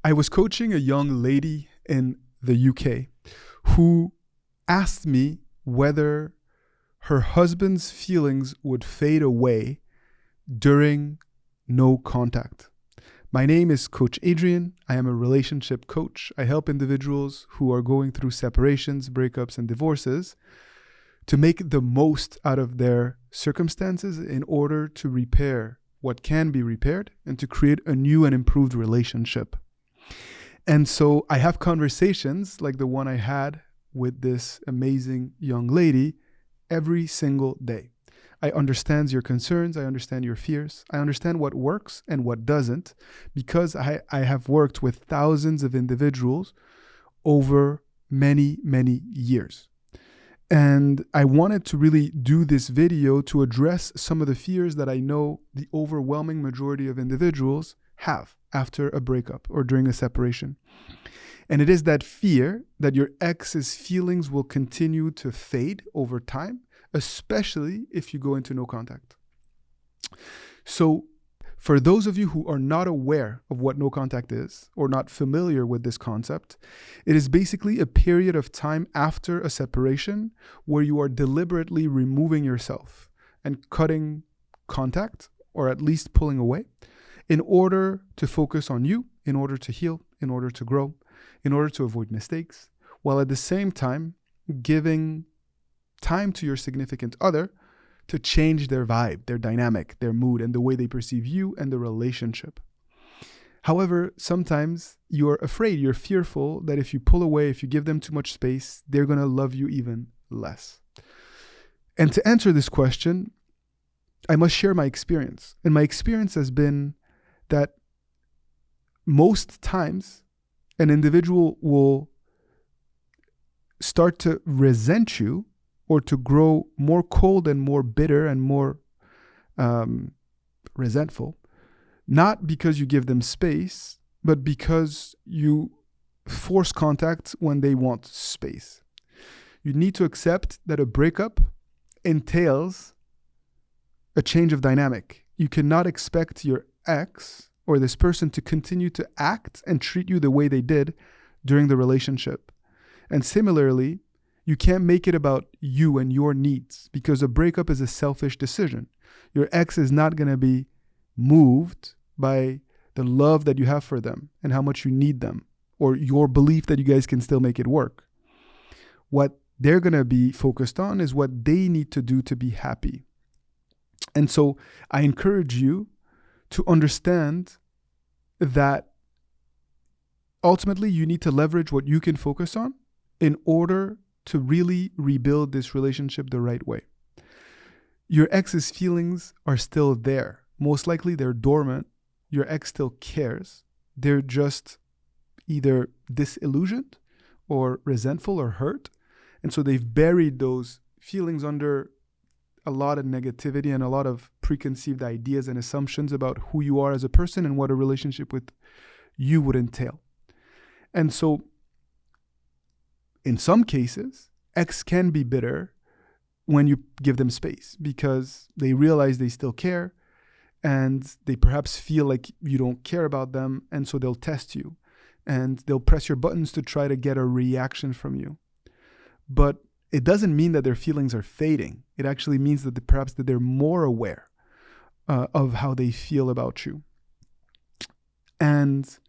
I was coaching a young lady in the UK who asked me whether her husband's feelings would fade away during no contact. My name is Coach Adrian. I am a relationship coach. I help individuals who are going through separations, breakups, and divorces to make the most out of their circumstances in order to repair what can be repaired and to create a new and improved relationship. And so I have conversations like the one I had with this amazing young lady every single day. I understand your concerns. I understand your fears. I understand what works and what doesn't, because I have worked with thousands of individuals over many, many years. And I wanted to really do this video to address some of the fears that I know the overwhelming majority of individuals have after a breakup or during a separation. And it is that fear that your ex's feelings will continue to fade over time, especially if you go into no contact. So for those of you who are not aware of what no contact is or not familiar with this concept, it is basically a period of time after a separation where you are deliberately removing yourself and cutting contact, or at least pulling away, in order to focus on you, in order to heal, in order to grow, in order to avoid mistakes, while at the same time giving time to your significant other to change their vibe, their dynamic, their mood, and the way they perceive you and the relationship. However, sometimes you're afraid, you're fearful that if you pull away, if you give them too much space, they're going to love you even less. And to answer this question, I must share my experience. And my experience has been that most times an individual will start to resent you or to grow more cold and more bitter and more resentful, not because you give them space, but because you force contact when they want space. You need to accept that a breakup entails a change of dynamic. You cannot expect your ex or this person to continue to act and treat you the way they did during the relationship. And similarly, you can't make it about you and your needs, because a breakup is a selfish decision. Your ex is not going to be moved by the love that you have for them and how much you need them, or your belief that you guys can still make it work. What they're going to be focused on is what they need to do to be happy. And so I encourage you to understand that ultimately you need to leverage what you can focus on in order to really rebuild this relationship the right way. Your ex's feelings are still there. Most likely they're dormant. Your ex still cares. They're just either disillusioned or resentful or hurt. And so they've buried those feelings under a lot of negativity and a lot of preconceived ideas and assumptions about who you are as a person and what a relationship with you would entail. And so in some cases, ex can be bitter when you give them space because they realize they still care and they perhaps feel like you don't care about them, and so they'll test you and they'll press your buttons to try to get a reaction from you. But it doesn't mean that their feelings are fading. It actually means that perhaps that they're more aware of how they feel about you. And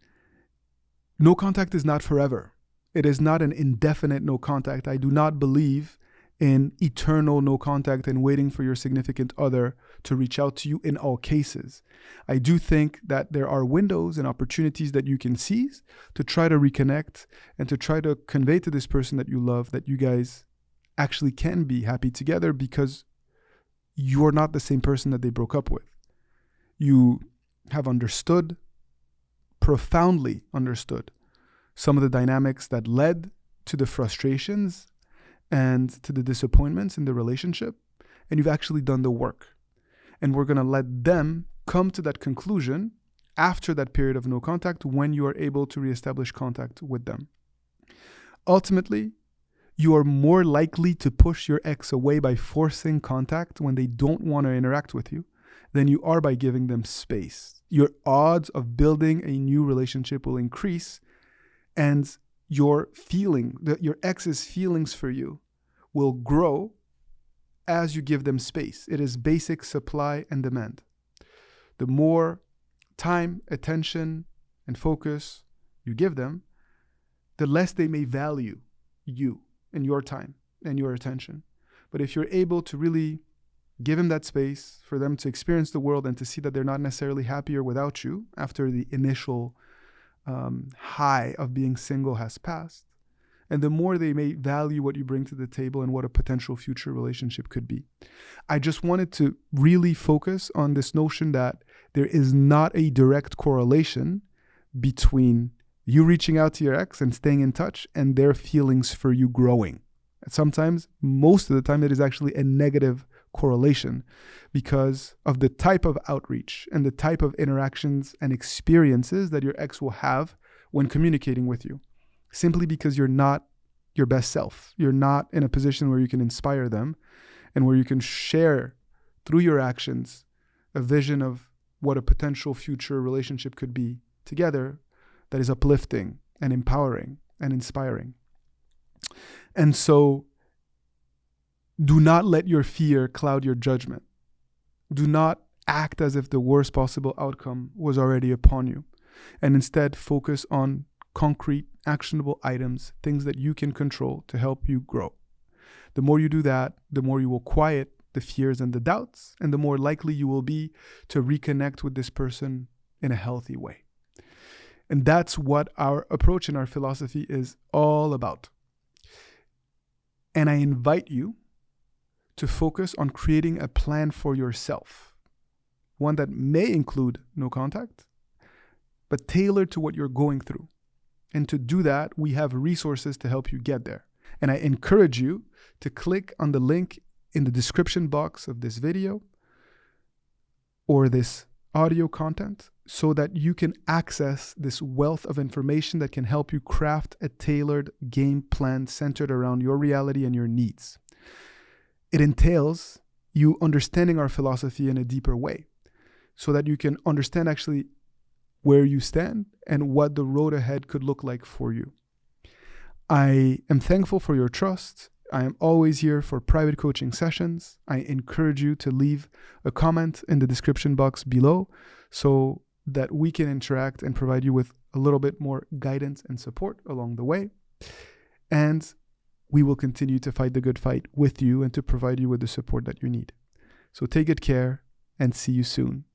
no contact is not forever. It is not an indefinite no contact. I do not believe in eternal no contact and waiting for your significant other to reach out to you in all cases. I do think that there are windows and opportunities that you can seize to try to reconnect and to try to convey to this person that you love that you guys actually can be happy together, because you're not the same person that they broke up with. You have understood, profoundly understood, some of the dynamics that led to the frustrations and to the disappointments in the relationship, and you've actually done the work. And we're going to let them come to that conclusion after that period of no contact when you are able to reestablish contact with them. Ultimately, you are more likely to push your ex away by forcing contact when they don't want to interact with you than you are by giving them space. your odds of building a new relationship will increase, and your ex's feelings for you will grow as you give them space. It is basic supply and demand. The more time, attention, and focus you give them, the less they may value you and your time and your attention. But if you're able to really give them that space for them to experience the world and to see that they're not necessarily happier without you after the initial high of being single has passed, and the more they may value what you bring to the table and what a potential future relationship could be. I just wanted to really focus on this notion that there is not a direct correlation between you reaching out to your ex and staying in touch and their feelings for you growing. Sometimes, most of the time, it is actually a negative correlation because of the type of outreach and the type of interactions and experiences that your ex will have when communicating with you. Simply because you're not your best self. You're not in a position where you can inspire them and where you can share through your actions a vision of what a potential future relationship could be together that is uplifting and empowering and inspiring. And so do not let your fear cloud your judgment. Do not act as if the worst possible outcome was already upon you, and instead focus on concrete, actionable items, things that you can control to help you grow. The more you do that, the more you will quiet the fears and the doubts, and the more likely you will be to reconnect with this person in a healthy way. And that's what our approach and our philosophy is all about. And I invite you to focus on creating a plan for yourself, one that may include no contact, but tailored to what you're going through. And to do that, we have resources to help you get there. And I encourage you to click on the link in the description box of this video or this audio content so that you can access this wealth of information that can help you craft a tailored game plan centered around your reality and your needs. It entails you understanding our philosophy in a deeper way so that you can understand actually where you stand and what the road ahead could look like for you. I am thankful for your trust. I am always here for private coaching sessions. I encourage you to leave a comment in the description box below so that we can interact and provide you with a little bit more guidance and support along the way. And we will continue to fight the good fight with you and to provide you with the support that you need. So take good care and see you soon.